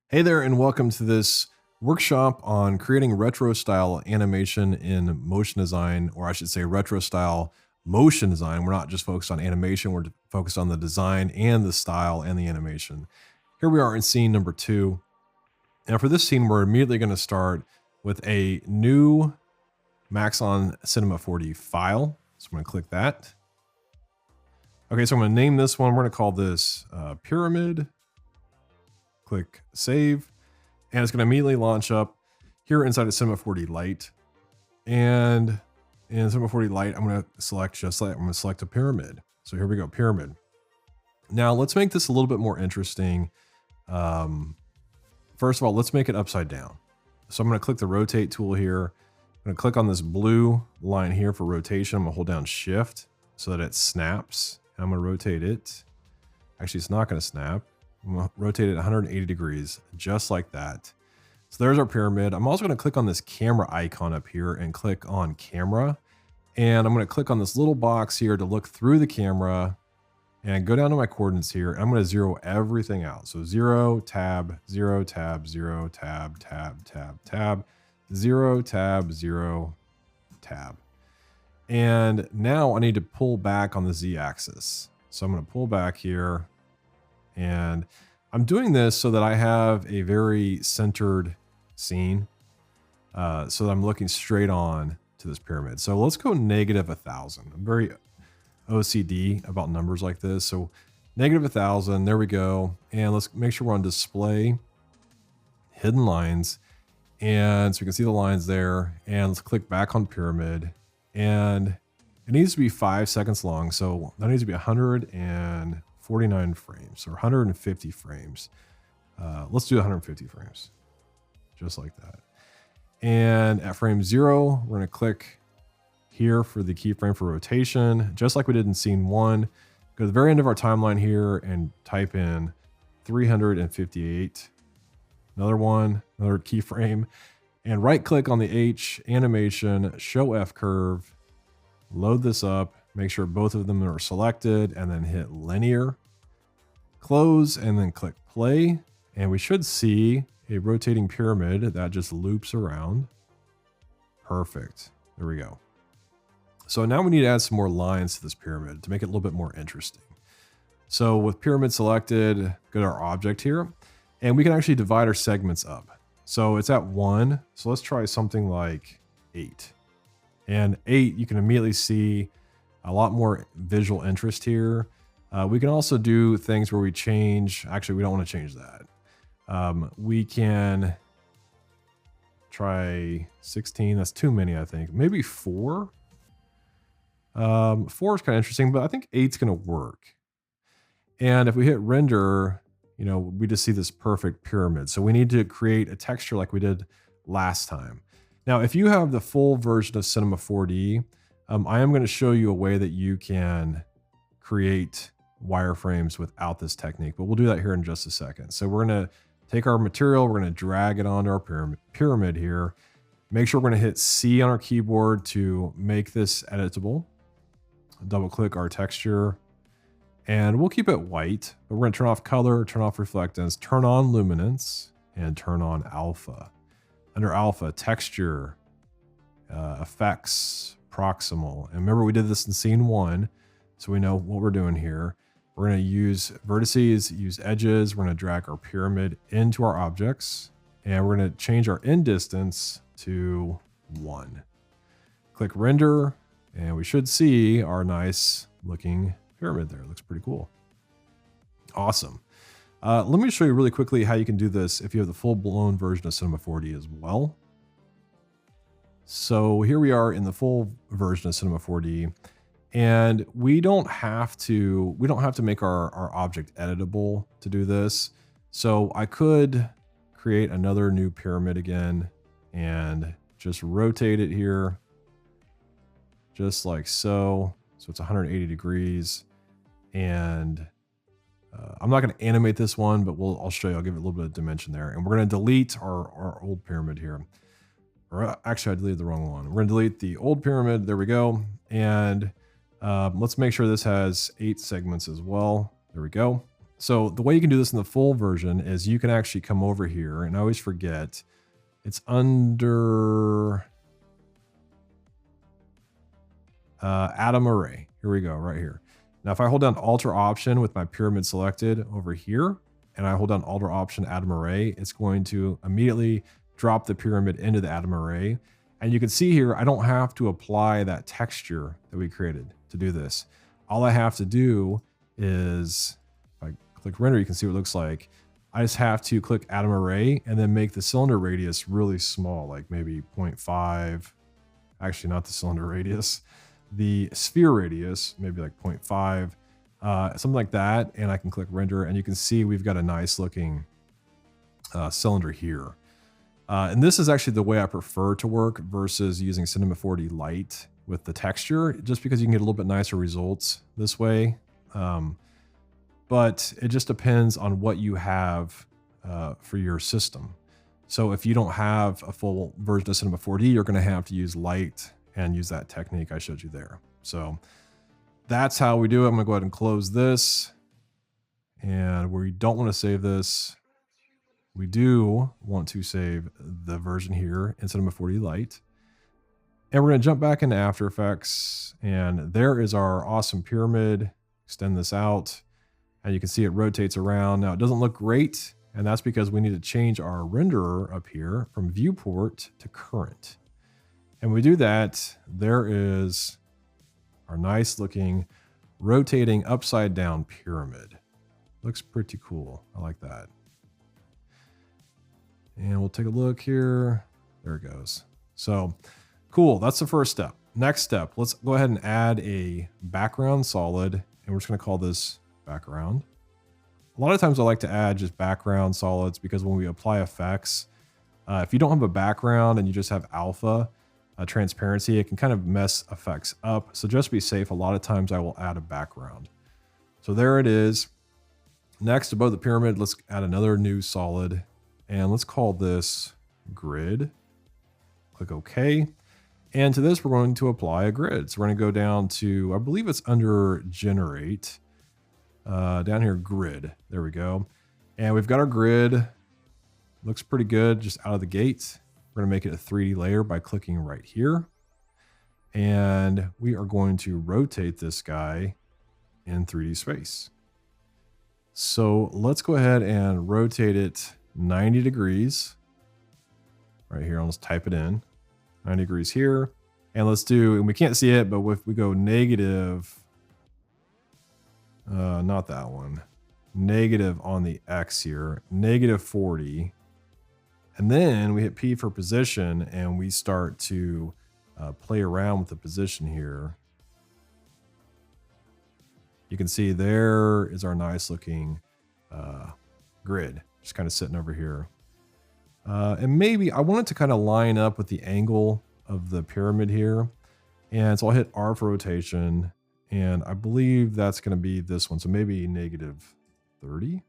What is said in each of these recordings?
Hey there, and welcome to this workshop on creating retro style animation in motion design, or I should say retro style motion design. We're not just focused on animation, we're focused on the design and the style and the animation. Here we are in scene number 2. And for this scene, we're immediately going to start with a new Maxon Cinema 4D file. So I'm going to click that. Okay, so I'm going to name this one. We're going to call this Pyramid. Click Save. And it's going to immediately launch up here inside of Cinema 4D Lite. And in Cinema 4D Lite, I'm going to select I'm going to select a pyramid. So here we go, pyramid. Now let's make this a little bit more interesting. First of all, let's make it upside down. So I'm going to click the rotate tool here. I'm going to click on this blue line here for rotation. I'm going to hold down Shift so that it snaps. And I'm going to rotate it. Actually, it's not going to snap. I'm going to rotate it 180 degrees, just like that. So there's our pyramid. I'm also going to click on this camera icon up here and click on camera. And I'm going to click on this little box here to look through the camera and go down to my coordinates here. I'm going to zero everything out. So 0, tab, 0, tab, 0, tab, tab, tab, tab, 0, tab, 0, tab. And now I need to pull back on the Z axis. So I'm going to pull back here. And I'm doing this so that I have a very centered scene. So that I'm looking straight on to this pyramid. So let's go -1,000. I'm very OCD about numbers like this. So -1,000, there we go. And let's make sure we're on display, hidden lines. And so we can see the lines there. And let's click back on pyramid. And it needs to be 5 seconds long. So that needs to be 149 frames or 150 frames. Let's do 150 frames, just like that. And at frame 0, we're going to click here for the keyframe for rotation, just like we did in scene 1. Go to the very end of our timeline here and type in 358. Another one, another keyframe, and right click on the H animation, show F curve, load this up. Make sure both of them are selected and then hit linear, close, and then click play. And we should see a rotating pyramid that just loops around. Perfect. There we go. So now we need to add some more lines to this pyramid to make it a little bit more interesting. So with pyramid selected, go to our object here, and we can actually divide our segments up. So it's at 1. So let's try something like 8. And 8, you can immediately see a lot more visual interest here. We can also do things where we change. Actually, we don't want to change that. We can try 16. That's too many, I think. Maybe 4. 4 is kind of interesting, but I think 8's going to work. And if we hit render, we just see this perfect pyramid. So we need to create a texture like we did last time. Now, if you have the full version of Cinema 4D, I am going to show you a way that you can create wireframes without this technique, but we'll do that here in just a second. So we're going to take our material, we're going to drag it onto our pyramid here. Make sure we're going to hit C on our keyboard to make this editable. Double click our texture, and we'll keep it white, but we're going to turn off color, turn off reflectance, turn on luminance, and turn on alpha. Under alpha, texture, effects, proximal. And remember, we did this in scene 1, so we know what we're doing here. We're going to use vertices, use edges. We're going to drag our pyramid into our objects, and we're going to change our end distance to 1. Click render, and we should see our nice looking pyramid there. It looks pretty cool. Awesome. Let me show you really quickly how you can do this if you have the full-blown version of Cinema 4D as well. So here we are in the full version of Cinema 4D, and we don't have to make our object editable to do this. So I could create another new pyramid again and just rotate it here, just like so. So it's 180 degrees, and I'm not going to animate this one, but I'll show you. I'll give it a little bit of dimension there, and we're going to delete our old pyramid here. Or actually, I deleted the wrong one. We're going to delete the old pyramid. There we go. And let's make sure this has 8 segments as well. There we go. So the way you can do this in the full version is you can actually come over here, and I always forget, it's under atom array. Here we go, right here. Now, if I hold down Alt or Option with my pyramid selected over here, and I hold down Alt or Option atom array, it's going to immediately drop the pyramid into the atom array. And you can see here, I don't have to apply that texture that we created to do this. All I have to do is, if I click render, you can see what it looks like. I just have to click atom array and then make the cylinder radius really small, like maybe 0.5. Actually, not the cylinder radius. The sphere radius, maybe like 0.5, something like that. And I can click render, and you can see we've got a nice looking cylinder here. And this is actually the way I prefer to work versus using Cinema 4D Lite with the texture, just because you can get a little bit nicer results this way. But it just depends on what you have for your system. So if you don't have a full version of Cinema 4D, you're going to have to use Lite and use that technique I showed you there. So that's how we do it. I'm going to go ahead and close this. And we don't want to save this. We do want to save the version here in Cinema 4D Lite. And we're going to jump back into After Effects. And there is our awesome pyramid. Extend this out. And you can see it rotates around. Now, it doesn't look great. And that's because we need to change our renderer up here from viewport to current. And we do that, there is our nice looking rotating upside down pyramid. Looks pretty cool. I like that. And we'll take a look here. There it goes. So cool. That's the first step. Next step, let's go ahead and add a background solid. And we're just going to call this background. A lot of times I like to add just background solids because when we apply effects, if you don't have a background and you just have alpha, transparency, it can kind of mess effects up. So just be safe. A lot of times I will add a background. So there it is. Next, above the pyramid, let's add another new solid. And let's call this grid. Click OK. And to this, we're going to apply a grid. So we're going to go down to, I believe it's under generate. Down here, grid. There we go. And we've got our grid. Looks pretty good just out of the gate. We're going to make it a 3D layer by clicking right here. And we are going to rotate this guy in 3D space. So let's go ahead and rotate it 90 degrees. Right here, I'll just type it in. 90 degrees here. And let's do, and we can't see it, but if we go negative, not that one, negative on the X here, negative 40. And then we hit P for position and we start to play around with the position here. You can see there is our nice looking grid, just kind of sitting over here. And maybe I want it to kind of line up with the angle of the pyramid here. And so I'll hit R for rotation. And I believe that's going to be this one. So maybe negative 30.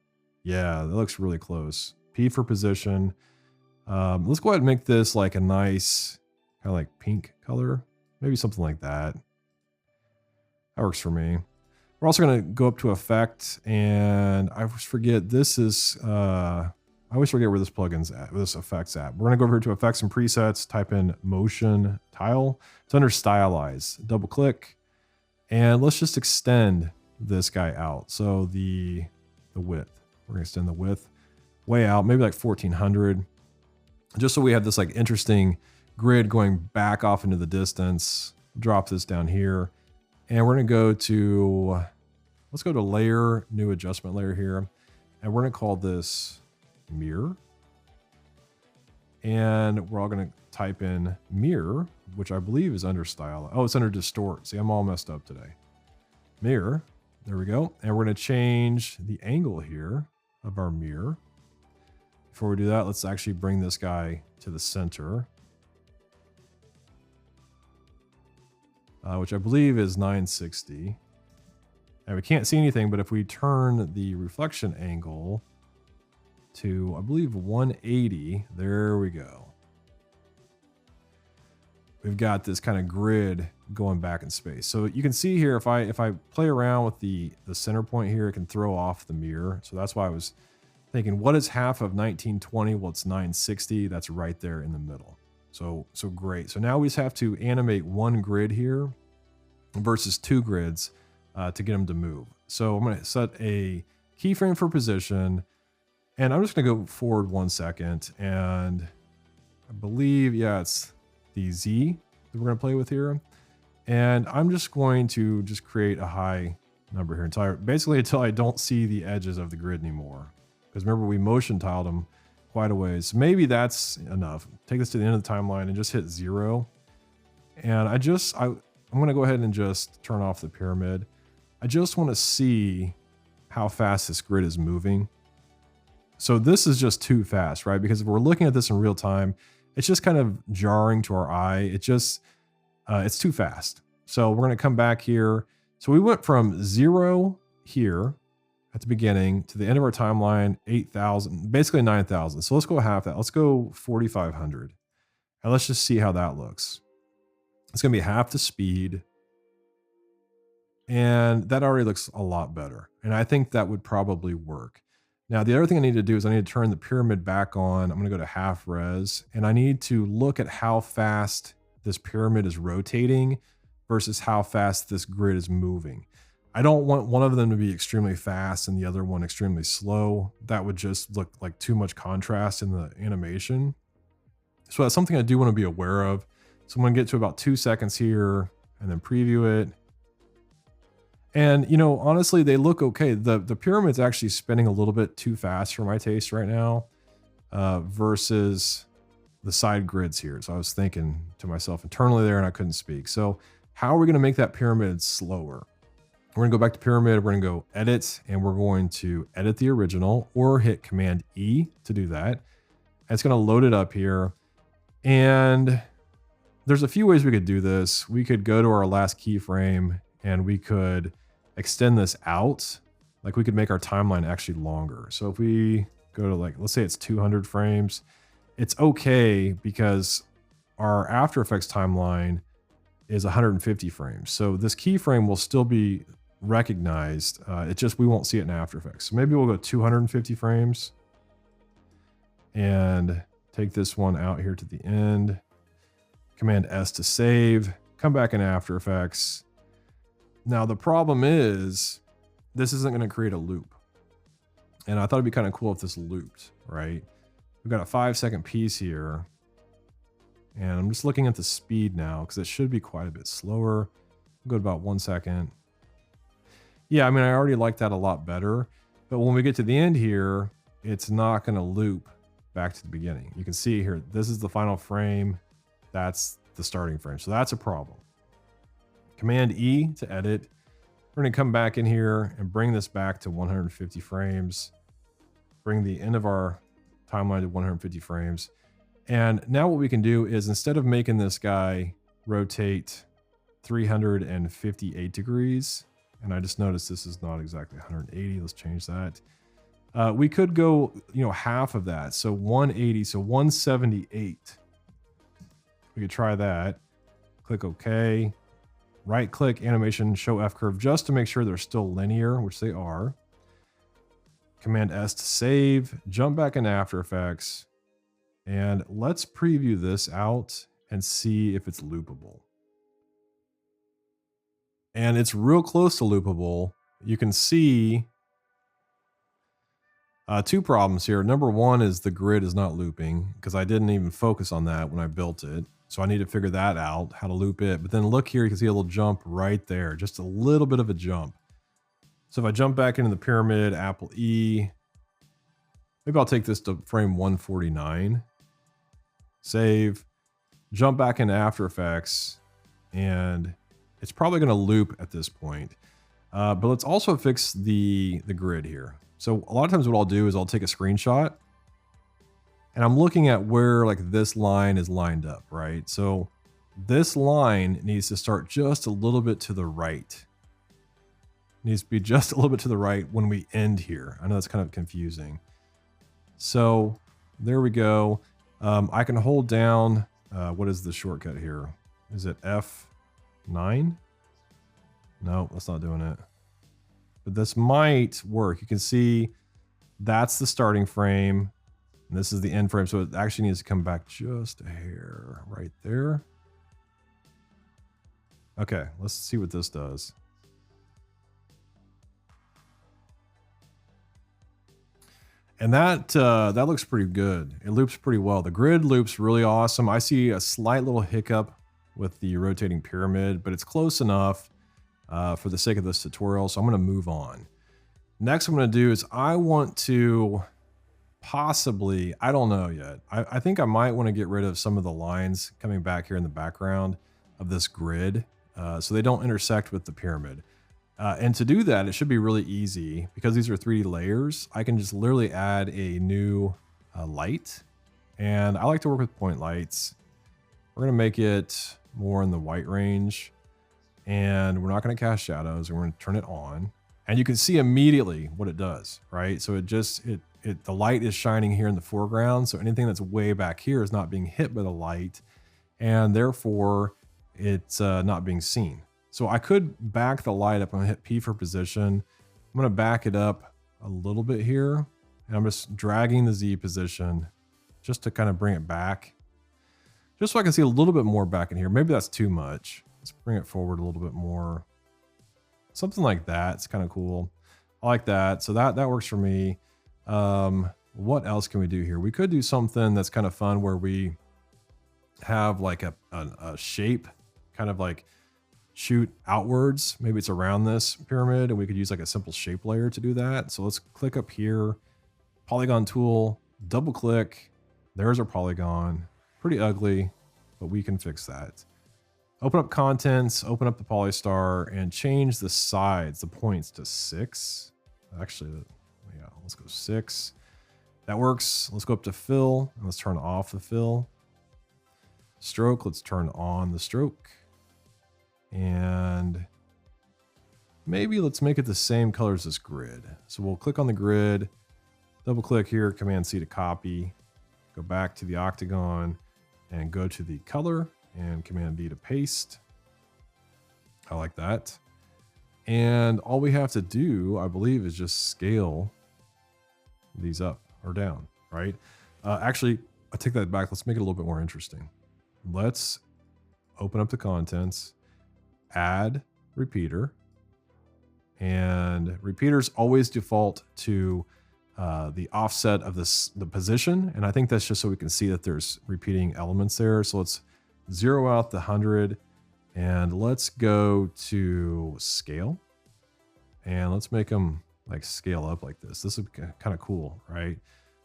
Yeah, that looks really close. P for position. Let's go ahead and make this like a nice kind of like pink color. Maybe something like that. That works for me. We're also going to go up to effect, and I always forget this is, I always forget where this plugin's at, where this effect's at. We're going to go over here to effects and presets, type in motion tile. It's under stylize. Double click, and let's just extend this guy out. So the width, we're going to extend the width way out, maybe like 1400. Just so we have this like interesting grid going back off into the distance. Drop this down here. And we're going to go to, let's go to layer, new adjustment layer here. And we're going to call this mirror. And we're all going to type in mirror, which I believe is under style. Oh, it's under distort. See, I'm all messed up today. Mirror. There we go. And we're going to change the angle here of our mirror. Before we do that, let's actually bring this guy to the center. Which I believe is 960. And we can't see anything, but if we turn the reflection angle to, I believe, 180, there we go. We've got this kind of grid going back in space. So you can see here, if I play around with the center point here, it can throw off the mirror. So that's why I was thinking, what is half of 1920? Well, it's 960. That's right there in the middle. So great. So now we just have to animate one grid here versus two grids to get them to move. So I'm going to set a keyframe for position, and I'm just going to go forward 1 second. And I believe, yeah, it's the Z that we're going to play with here. And I'm just going to just create a high number here until I don't see the edges of the grid anymore. Because remember, we motion tiled them quite a ways. So maybe that's enough. Take this to the end of the timeline and just hit 0. And I'm going to go ahead and just turn off the pyramid. I just want to see how fast this grid is moving. So this is just too fast, right? Because if we're looking at this in real time, it's just kind of jarring to our eye. It's too fast. So we're going to come back here. So we went from 0 here at the beginning to the end of our timeline, 8,000, basically 9,000. So let's go half that. Let's go 4,500. And let's just see how that looks. It's going to be half the speed. And that already looks a lot better. And I think that would probably work. Now, the other thing I need to do is I need to turn the pyramid back on. I'm going to go to half res, and I need to look at how fast this pyramid is rotating versus how fast this grid is moving. I don't want one of them to be extremely fast and the other one extremely slow. That would just look like too much contrast in the animation. So that's something I do want to be aware of. So I'm going to get to about 2 seconds here and then preview it. And, you know, honestly, they look okay. The pyramid's actually spinning a little bit too fast for my taste right now versus the side grids here. So I was thinking to myself internally there and I couldn't speak. So how are we going to make that pyramid slower? We're going to go back to pyramid. We're going to go edit, and we're going to edit the original or hit Command E to do that. And it's going to load it up here. And there's a few ways we could do this. We could go to our last keyframe and we could extend this out. Like we could make our timeline actually longer. So if we go to, like, let's say it's 200 frames, it's okay because our After Effects timeline is 150 frames. So this keyframe will still be recognized. It just, we won't see it in After Effects. So maybe we'll go 250 frames and take this one out here to the end. Command S to save, come back in After Effects. Now the problem is this isn't going to create a loop. And I thought it'd be kind of cool if this looped, right? We've got a 5-second piece here. And I'm just looking at the speed now because it should be quite a bit slower. We'll go to about 1 second. Yeah, I mean, I already like that a lot better. But when we get to the end here, it's not going to loop back to the beginning. You can see here, this is the final frame. That's the starting frame. So that's a problem. Command E to edit. We're going to come back in here and bring this back to 150 frames. Bring the end of our timeline to 150 frames. And now what we can do is, instead of making this guy rotate 358 degrees, and I just noticed this is not exactly 180. Let's change that. We could go, you know, half of that. So 180, so 178. We could try that. Click OK. Right click, animation, show F curve, just to make sure they're still linear, which they are. Command S to save, jump back into After Effects, and let's preview this out and see if it's loopable. And it's real close to loopable. You can see two problems here. Number one is the grid is not looping because I didn't even focus on that when I built it. So I need to figure that out, how to loop it. But then look here, you can see a little jump right there, just a little bit of a jump. So if I jump back into the pyramid, Apple E, maybe I'll take this to frame 149, save, jump back into After Effects, and it's probably going to loop at this point. But let's also fix the grid here. So a lot of times what I'll do is I'll take a screenshot and I'm looking at where like this line is lined up, right? So this line needs to start just a little bit to the right. It needs to be just a little bit to the right when we end here. I know that's kind of confusing. So there we go. I can hold down, what is the shortcut here? Is it F? 9. No, that's not doing it. But this might work. You can see that's the starting frame. And this is the end frame. So it actually needs to come back just a hair right there. Okay, let's see what this does. And that looks pretty good. It loops pretty well. The grid loops really awesome. I see a slight little hiccup with the rotating pyramid, but it's close enough for the sake of this tutorial. So I'm going to move on. Next, I'm going to do is I want to possibly, I don't know yet. I think I might want to get rid of some of the lines coming back here in the background of this grid so they don't intersect with the pyramid. And to do that, it should be really easy because these are 3D layers. I can just literally add a new light. And I like to work with point lights. We're going to make it more in the white range. And we're not going to cast shadows. We're going to turn it on. And you can see immediately what it does, right? So the light is shining here in the foreground. So anything that's way back here is not being hit by the light. And therefore, it's not being seen. So I could back the light up. I'm gonna hit P for position. I'm gonna back it up a little bit here. And I'm just dragging the Z position just to kind of bring it back. Just so I can see a little bit more back in here. Maybe that's too much. Let's bring it forward a little bit more. Something like that. It's kind of cool. I like that. So that works for me. What else can we do here? We could do something that's kind of fun where we have like a shape kind of like shoot outwards. Maybe it's around this pyramid and we could use like a simple shape layer to do that. So let's click up here, polygon tool, double click. There's our polygon. Pretty ugly, but we can fix that. Open up contents, open up the polystar and change the sides, the points to 6. Actually, yeah, let's go 6. That works. Let's go up to fill and let's turn off the fill. Stroke, let's turn on the stroke. And maybe let's make it the same color as this grid. So we'll click on the grid, double click here, Command C to copy, go back to the octagon and go to the color and Command D to paste. I like that. And all we have to do, I believe, is just scale these up or down, right? Actually, I take that back. Let's make it a little bit more interesting. Let's open up the contents, add repeater, and repeaters always default to the offset of the position. And I think that's just so we can see that there's repeating elements there. So let's zero out the 100 and let's go to scale and let's make them like scale up like this. This is kind of cool, right?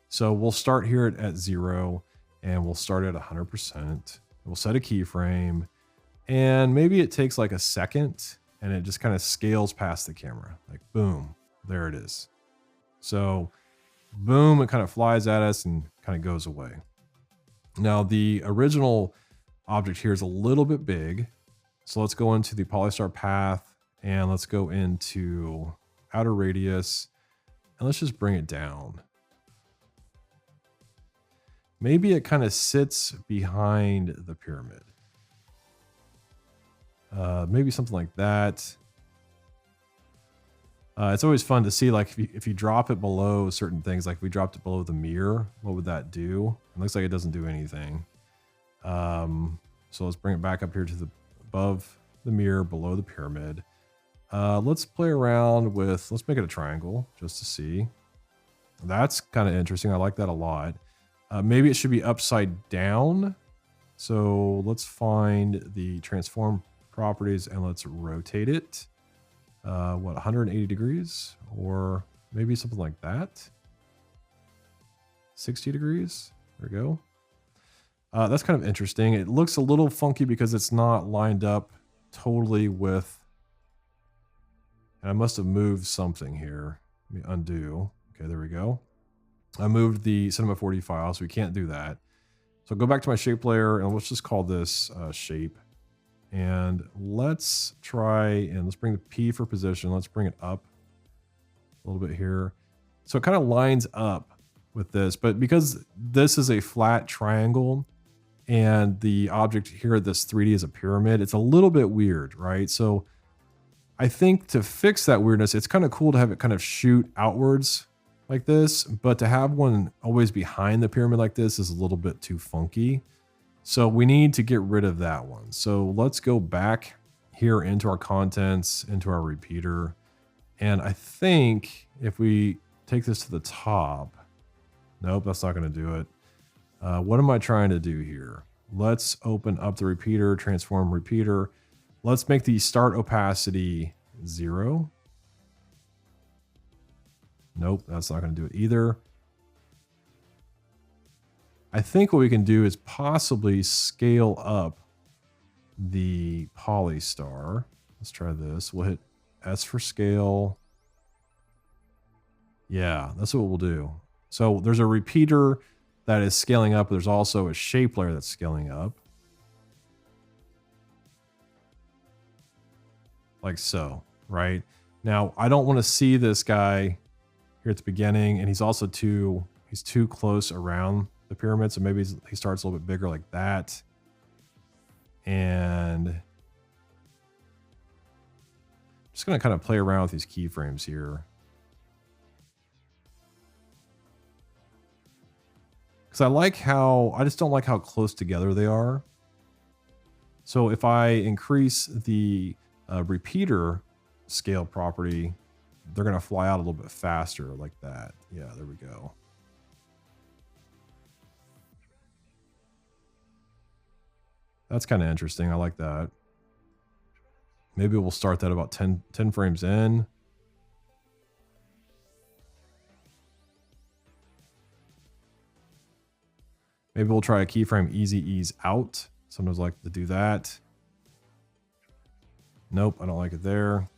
So we'll start here at 0 and we'll start at 100%. We'll set a keyframe and maybe it takes like a second and it just kind of scales past the camera. Like boom, there it is. So boom, it kind of flies at us and kind of goes away. Now the original object here is a little bit big. So let's go into the polystar path and let's go into outer radius and let's just bring it down. Maybe it kind of sits behind the pyramid. Maybe something like that. It's always fun to see, like, if you drop it below certain things, like if we dropped it below the mirror, what would that do? It looks like it doesn't do anything. So let's bring it back up here to the above the mirror, below the pyramid. Let's play around with, let's make it a triangle just to see. That's kind of interesting. I like that a lot. Maybe it should be upside down. So let's find the transform properties and let's rotate it. What, 180 degrees? Or maybe something like that. 60 degrees. There we go. That's kind of interesting. It looks a little funky because it's not lined up totally with... And I must have moved something here. Let me undo. Okay, there we go. I moved the Cinema 4D file, so we can't do that. So go back to my shape layer and let's just call this shape. And let's try, and let's bring the P for position. Let's bring it up a little bit here. So it kind of lines up with this, but because this is a flat triangle and the object here, this 3D is a pyramid. It's a little bit weird, right? So I think to fix that weirdness, it's kind of cool to have it kind of shoot outwards like this, but to have one always behind the pyramid like this is a little bit too funky. So we need to get rid of that one. So let's go back here into our contents, into our repeater. And I think if we take this to the top, nope, that's not going to do it. What am I trying to do here? Let's open up the repeater, transform repeater. Let's make the start opacity 0. Nope, that's not going to do it either. I think what we can do is possibly scale up the polystar. Let's try this. We'll hit S for scale. Yeah, that's what we'll do. So there's a repeater that is scaling up. There's also a shape layer that's scaling up. Like so, right? Now, I don't want to see this guy here at the beginning, and he's also too close around the pyramid, so maybe he starts a little bit bigger like that. And I'm just going to kind of play around with these keyframes here. Because I just don't like how close together they are. So if I increase the repeater scale property, they're going to fly out a little bit faster like that. Yeah, there we go. That's kind of interesting. I like that. Maybe we'll start that about 10 frames in. Maybe we'll try a keyframe easy ease out. Sometimes I like to do that. Nope, I don't like it there.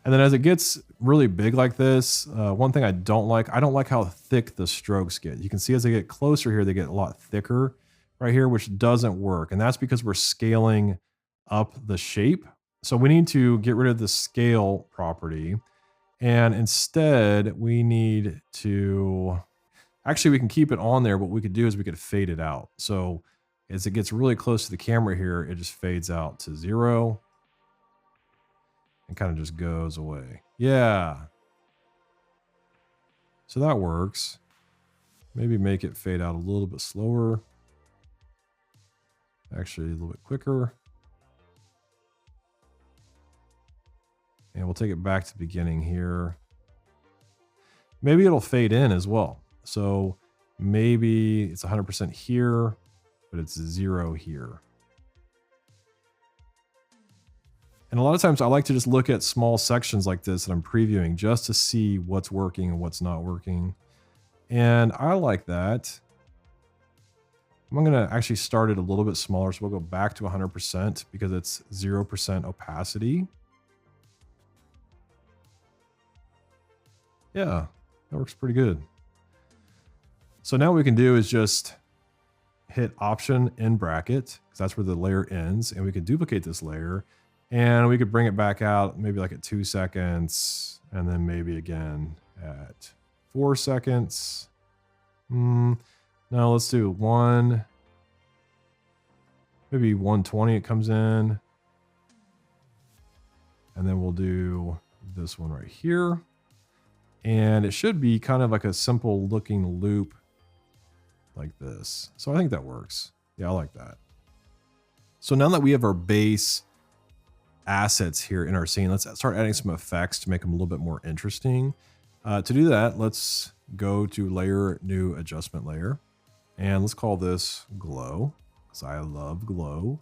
And then as it gets really big like this, one thing I don't like how thick the strokes get. You can see as they get closer here, they get a lot thicker right here, which doesn't work. And that's because we're scaling up the shape. So we need to get rid of the scale property. And instead we need to, actually we can keep it on there. What we could do is we could fade it out. So as it gets really close to the camera here, it just fades out to 0 and kind of just goes away. Yeah. So that works. Maybe make it fade out a little bit slower. Actually, a little bit quicker. And we'll take it back to the beginning here. Maybe it'll fade in as well. So maybe it's 100% here, but it's 0 here. And a lot of times I like to just look at small sections like this that I'm previewing just to see what's working and what's not working. And I like that. I'm going to actually start it a little bit smaller. So we'll go back to 100% because it's 0% opacity. Yeah, that works pretty good. So now what we can do is just hit Option in bracket, because that's where the layer ends. And we can duplicate this layer and we could bring it back out maybe like at 2 seconds and then maybe again at 4 seconds. No, let's do maybe 120 it comes in. And then we'll do this one right here. And it should be kind of like a simple looking loop like this. So I think that works. Yeah, I like that. So now that we have our base assets here in our scene, let's start adding some effects to make them a little bit more interesting. To do that, let's go to Layer, New Adjustment Layer. And let's call this Glow, because I love glow.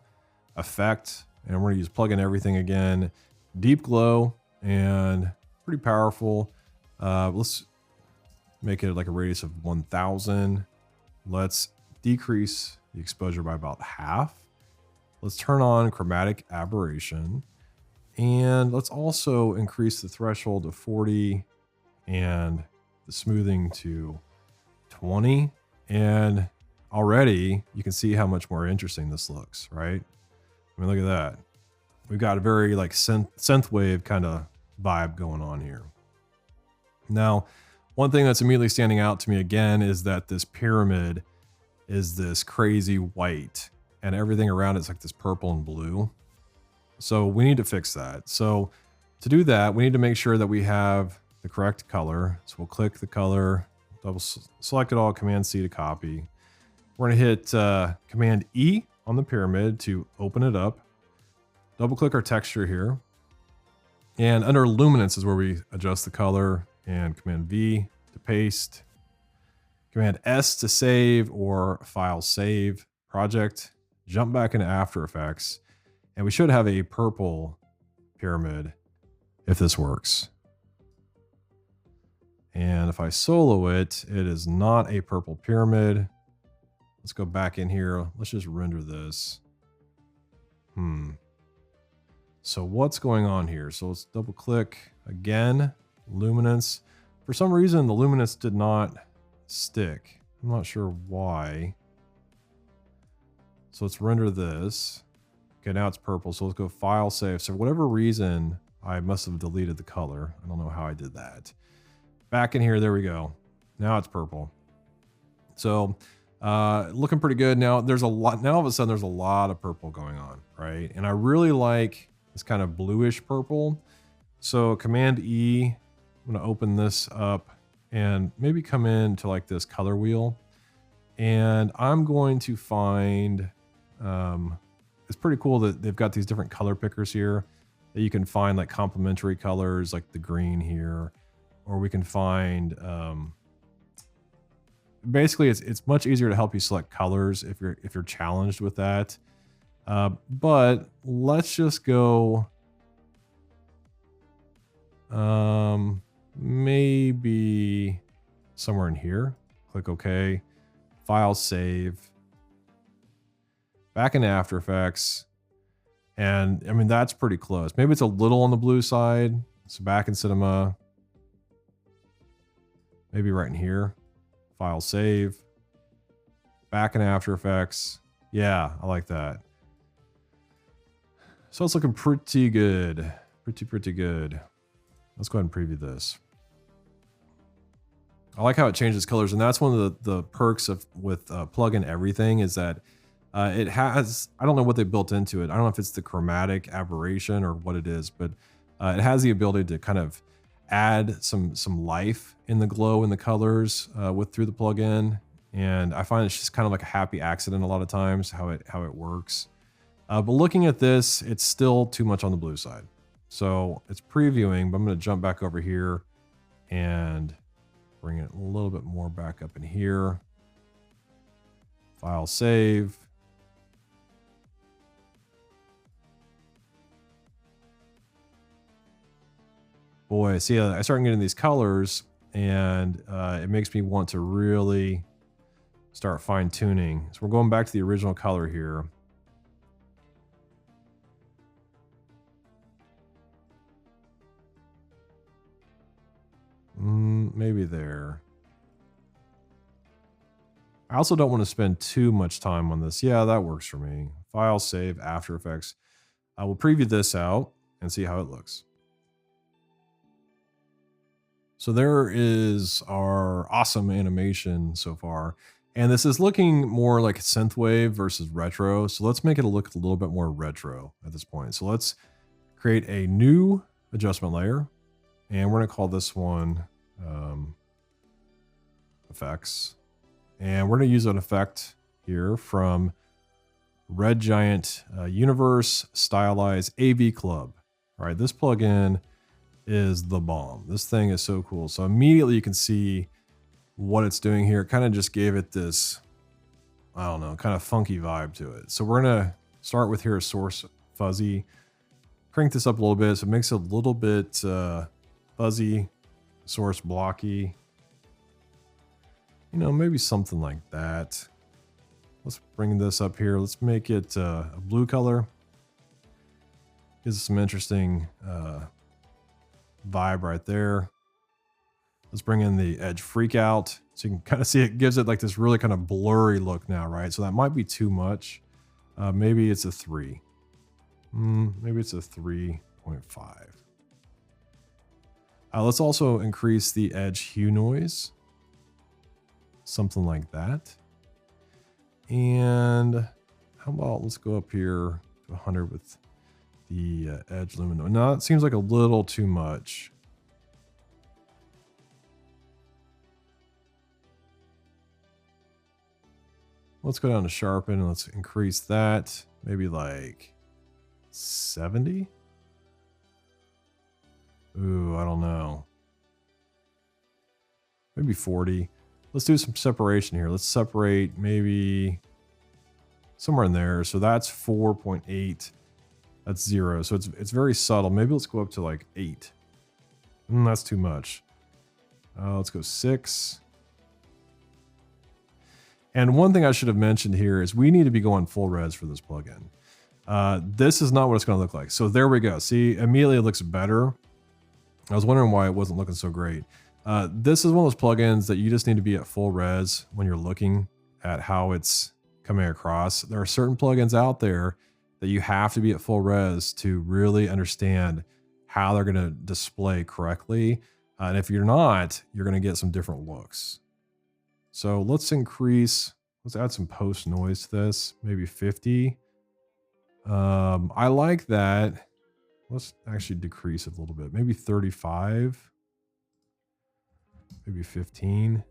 Effect, and we're going to use plug in everything again. Deep glow, and pretty powerful. Let's make it like a radius of 1000. Let's decrease the exposure by about half. Let's turn on chromatic aberration. And let's also increase the threshold to 40 and the smoothing to 20. And already you can see how much more interesting this looks, right? I mean, look at that. We've got a very like synthwave kind of vibe going on here. Now, one thing that's immediately standing out to me again is that this pyramid is this crazy white, and everything around it's like this purple and blue. So we need to fix that. So to do that, we need to make sure that we have the correct color. So we'll click the color, select it all, Command C to copy. We're gonna hit Command E on the pyramid to open it up. Double click our texture here. And under luminance is where we adjust the color, and Command V to paste. Command S to save, or file save project. Jump back into After Effects, and we should have a purple pyramid if this works. And if I solo it, it is not a purple pyramid. Let's go back in here. Let's just render this. So what's going on here? So let's double click again, luminance. For some reason, the luminance did not stick. I'm not sure why. So let's render this. Okay, now it's purple. So let's go file save. So for whatever reason, I must have deleted the color. I don't know how I did that. Back in here, there we go. Now it's purple. So looking pretty good. Now there's a lot, now all of a sudden there's a lot of purple going on, right? And I really like this kind of bluish purple. So Command E, I'm gonna open this up and maybe come into like this color wheel. And I'm going to find, it's pretty cool that they've got these different color pickers here that you can find like complementary colors like the green here, or we can find, basically it's much easier to help you select colors if you're challenged with that. But let's just go, maybe somewhere in here. Click OK, file save, back in After Effects. And I mean, that's pretty close. Maybe it's a little on the blue side. So back in Cinema, maybe right in here, file save, back in After Effects. Yeah, I like that. So it's looking pretty good. Pretty good. Let's go ahead and preview this. I like how it changes colors, and that's one of the perks of with plugin everything is that it has, I don't know what they built into it. I don't know if it's the chromatic aberration or what it is, but it has the ability to kind of add some life in the glow in the colors through the plugin. And I find it's just kind of like a happy accident a lot of times how it works. But looking at this, it's still too much on the blue side. So it's previewing, but I'm going to jump back over here and bring it a little bit more back up in here. File save. Boy, see, I start getting these colors, and it makes me want to really start fine tuning. So we're going back to the original color here. Maybe there. I also don't want to spend too much time on this. Yeah, that works for me. File, save, After Effects. I will preview this out and see how it looks. So there is our awesome animation so far. And this is looking more like synthwave versus retro. So let's make it look a little bit more retro at this point. So let's create a new adjustment layer. And we're going to call this one effects. And we're going to use an effect here from Red Giant Universe Stylize AV Club. All right, this plugin is the bomb. This thing is so cool. So immediately you can see what it's doing here. It kind of just gave it this, I don't know, kind of funky vibe to it. So we're going to start with here, source fuzzy, crank this up a little bit so it makes it a little bit fuzzy, source blocky. You know, maybe something like that. Let's bring this up here. Let's make it a blue color. Gives us some interesting vibe right there. Let's bring in the edge freak out. So you can kind of see it gives it like this really kind of blurry look now, right? So that might be too much. Maybe it's a 3. Maybe it's a 3.5. Let's also increase the edge hue noise. Something like that. And how about let's go up here to 100 with the edge lumen. No, it seems like a little too much. Let's go down to sharpen and let's increase that. Maybe like 70. Ooh, I don't know. Maybe 40. Let's do some separation here. Let's separate maybe somewhere in there. So that's 4.8. That's 0. So it's very subtle. Maybe let's go up to like 8. That's too much. Let's go 6. And one thing I should have mentioned here is we need to be going full res for this plugin. This is not what it's going to look like. So there we go. See, immediately it looks better. I was wondering why it wasn't looking so great. This is one of those plugins that you just need to be at full res when you're looking at how it's coming across. There are certain plugins out there that you have to be at full res to really understand how they're going to display correctly. And if you're not, you're going to get some different looks. So let's add some post noise to this, maybe 50. I like that. Let's actually decrease it a little bit, maybe 35, maybe 15.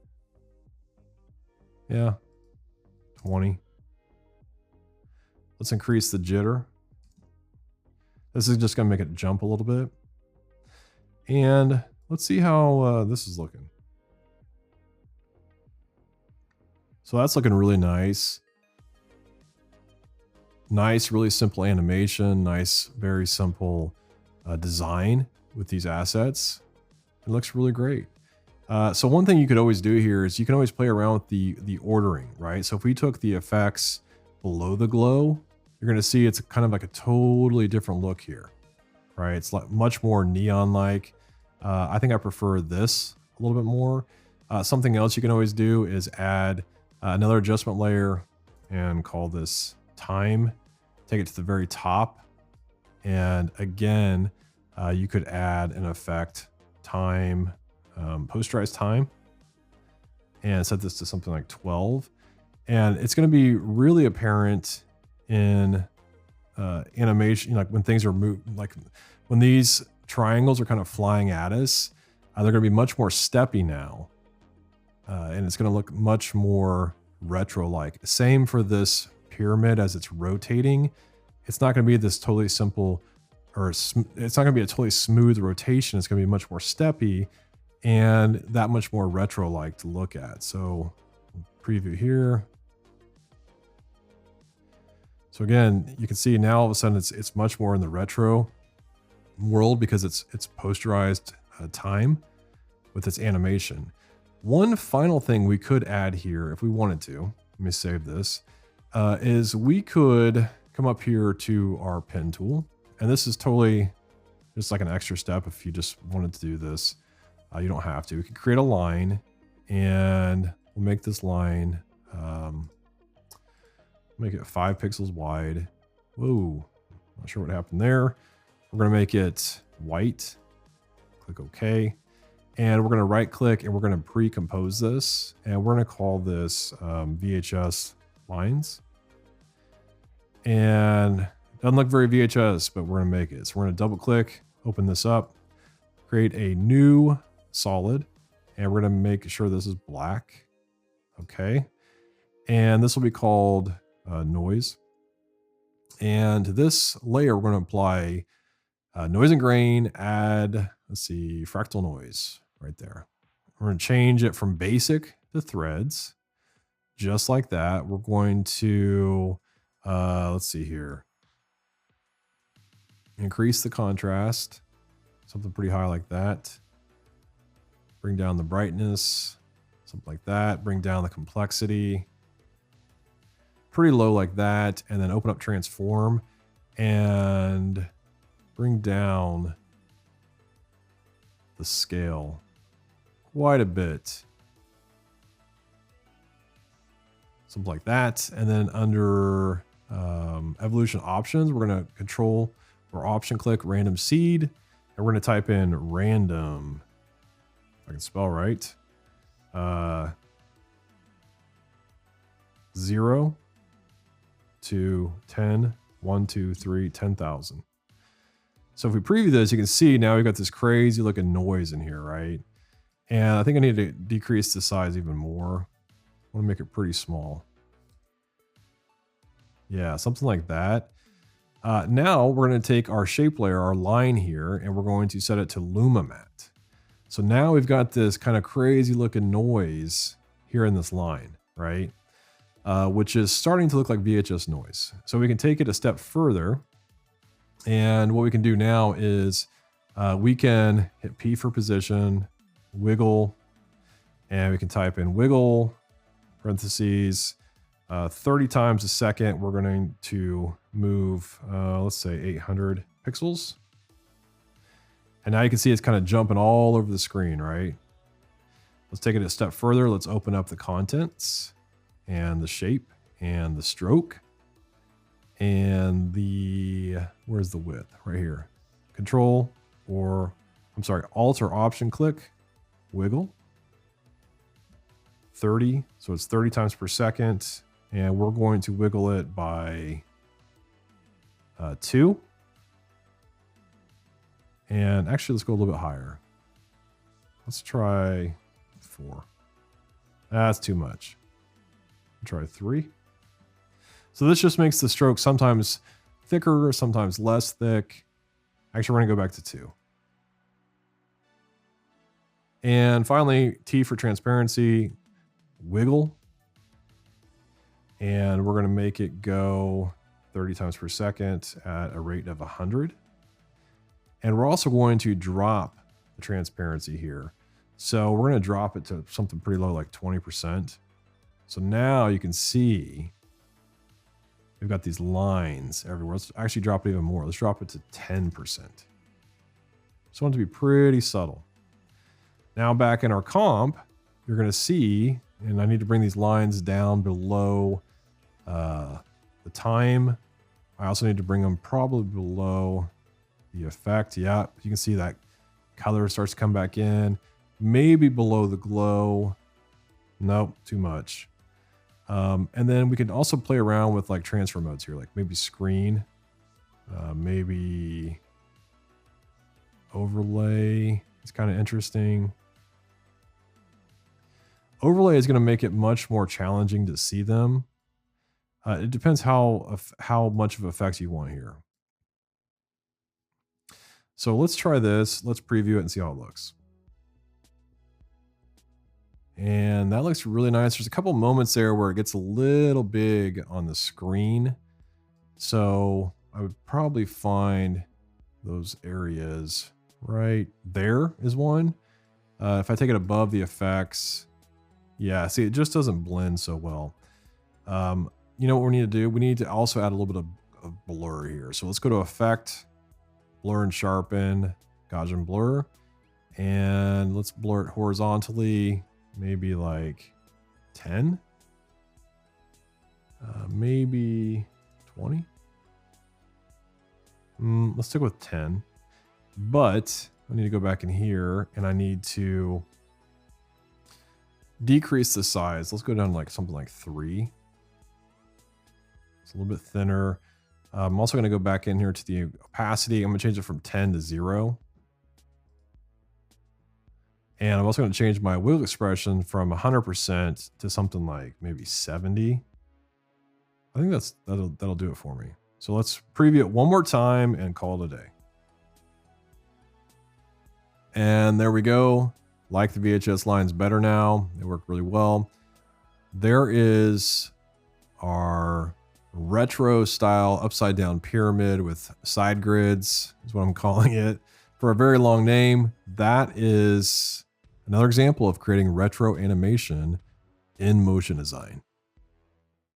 Yeah, 20. Let's increase the jitter. This is just going to make it jump a little bit. And let's see how this is looking. So that's looking really nice. Nice, really simple animation. Nice, very simple design with these assets. It looks really great. So one thing you could always do here is you can always play around with the ordering, right? So if we took the effects below the glow, you're going to see it's kind of like a totally different look here, right? It's like much more neon-like. I think I prefer this a little bit more. Something else you can always do is add another adjustment layer and call this time. Take it to the very top. And again, you could add an effect time, posterize time, and set this to something like 12. And it's going to be really apparent in animation, like when things are moving, like when these triangles are kind of flying at us, they're going to be much more steppy now. And it's going to look much more retro-like. Same for this pyramid as it's rotating. It's not going to be this totally simple, or it's not going to be a totally smooth rotation. It's going to be much more steppy and that much more retro-like to look at. So preview here. So again, you can see now all of a sudden it's much more in the retro world because it's posterized time with its animation. One final thing we could add here if we wanted to, let me save this, is we could come up here to our pen tool. And this is totally just like an extra step if you just wanted to do this. You don't have to. We can create a line and we'll make this line, make it 5 pixels wide. Whoa, not sure what happened there. We're going to make it white. Click OK. And we're going to right click and we're going to pre-compose this. And we're going to call this VHS lines. And it doesn't look very VHS, but we're going to make it. So we're going to double click, open this up, create a new solid, and we're going to make sure this is black. Okay. And this will be called noise. And this layer, we're going to apply noise and grain, add, let's see, fractal noise right there. We're going to change it from basic to threads, just like that. We're going to, let's see here, increase the contrast, something pretty high like that. Bring down the brightness, something like that. Bring down the complexity, pretty low like that. And then open up transform and bring down the scale quite a bit. Something like that. And then under evolution options, we're going to control or option click random seed. And we're going to type in random, if I can spell right, 0. to 10, 1, 2, 3, 10,000. So if we preview this, you can see now we've got this crazy looking noise in here, right? And I think I need to decrease the size even more. I want to make it pretty small. Yeah, something like that. Now we're going to take our shape layer, our line here, and we're going to set it to Luma Matte. So now we've got this kind of crazy looking noise here in this line, right? Which is starting to look like VHS noise. So we can take it a step further. And what we can do now is we can hit P for position, wiggle, and we can type in wiggle, parentheses, 30 times a second. We're going to move, let's say 800 pixels. And now you can see it's kind of jumping all over the screen, right? Let's take it a step further. Let's open up the contents and the shape and the stroke and the, where's the width? Right here. Control or, I'm sorry, Alt or Option click, wiggle. 30, so it's 30 times per second. And we're going to wiggle it by 2. And actually, let's go a little bit higher. Let's try 4. That's too much. Try 3. So this just makes the stroke sometimes thicker, sometimes less thick. Actually, we're going to go back to 2. And finally, T for transparency, wiggle. And we're going to make it go 30 times per second at a rate of 100. And we're also going to drop the transparency here. So we're going to drop it to something pretty low, like 20%. So now you can see we've got these lines everywhere. Let's actually drop it even more. Let's drop it to 10%. So I want it to be pretty subtle. Now back in our comp, you're going to see, and I need to bring these lines down below the time. I also need to bring them probably below the effect. Yeah, you can see that color starts to come back in. Maybe below the glow. Nope, too much. And then we can also play around with like transfer modes here, like maybe screen, maybe overlay. It's kind of interesting. Overlay is going to make it much more challenging to see them. It depends how much of effects you want here. So let's try this. Let's preview it and see how it looks. And that looks really nice. There's a couple moments there where it gets a little big on the screen. So I would probably find those areas right there is one. If I take it above the effects, yeah, see, it just doesn't blend so well. You know what we need to do? We need to also add a little bit of blur here. So let's go to Effect, Blur and Sharpen, Gaussian Blur, and let's blur it horizontally, maybe like 10, maybe 20. Let's stick with 10, but I need to go back in here and I need to decrease the size. Let's go down to like something like 3. It's a little bit thinner. I'm also going to go back in here to the opacity. I'm going to change it from 10 to 0. And I'm also going to change my wiggle expression from 100% to something like maybe 70. I think that'll do it for me. So let's preview it one more time and call it a day. And there we go. Like the VHS lines better now. They work really well. There is our retro style upside down pyramid with side grids is what I'm calling it for a very long name. That is another example of creating retro animation in motion design.